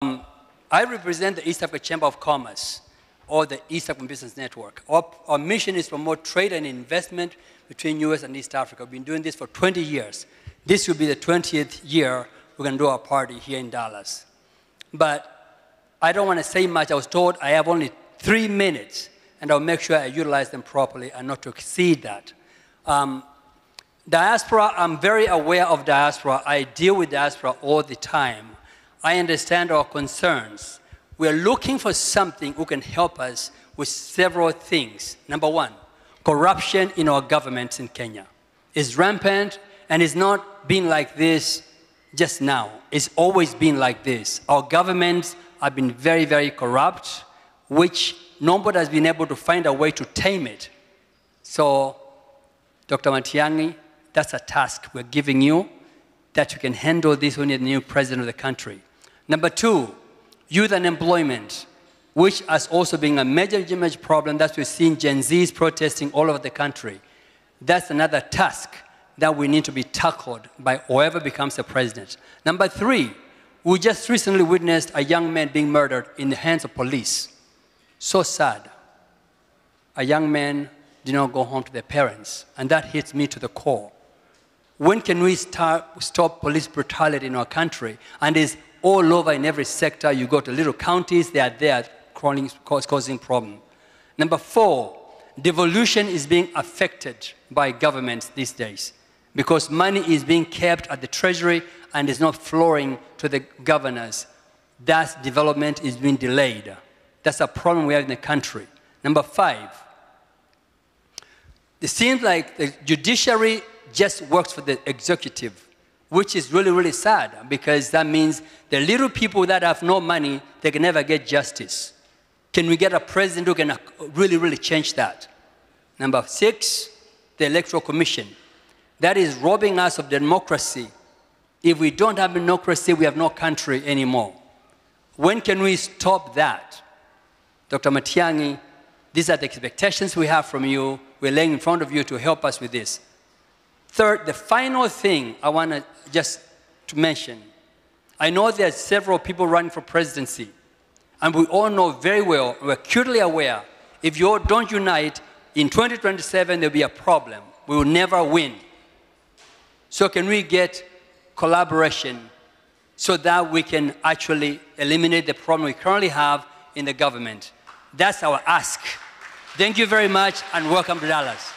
I represent the East Africa Chamber of Commerce, or the East African Business Network. Our mission is to promote trade and investment between US and East Africa. We've been doing this for 20 years. This will be the 20th year we're going to do our party here in Dallas. But I don't want to say much. I was told I have only 3 minutes, and I'll make sure I utilize them properly and not to exceed that. Diaspora, I'm very aware of diaspora. I deal with diaspora all the time. I understand our concerns. We're looking for something who can help us with several things. Number one, corruption in our governments in Kenya is rampant, and it's not been like this just now. It's always been like this. Our governments have been very, very corrupt, which nobody has been able to find a way to tame it. So, Dr. Matiang'i, that's a task we're giving you, that you can handle this when you're the new president of the country. Number two, youth unemployment, which has also been a major problem that we're seeing Gen Zs protesting all over the country. That's another task that we need to be tackled by whoever becomes the president. Number three, we just recently witnessed a young man being murdered in the hands of police. So sad. A young man did not go home to their parents, and that hits me to the core. When can we stop police brutality in our country? And it's all over in every sector. You go to little counties, they are there causing problems. Number four, devolution is being affected by governments these days because money is being kept at the treasury and is not flowing to the governors. That development is being delayed. That's a problem we have in the country. Number five, it seems like the judiciary just works for the executive, which is really, really sad because that means the little people that have no money, they can never get justice. Can we get a president who can really, really change that? Number six, the Electoral Commission. That is robbing us of democracy. If we don't have democracy, we have no country anymore. When can we stop that? Dr. Matiang'i, these are the expectations we have from you. We're laying in front of you to help us with this. Third, the final thing I want to just to mention, I know there are several people running for presidency, and we all know very well, we're acutely aware, if you all don't unite, in 2027 there'll be a problem. We will never win. So can we get collaboration so that we can actually eliminate the problem we currently have in the government? That's our ask. Thank you very much, and welcome to Dallas.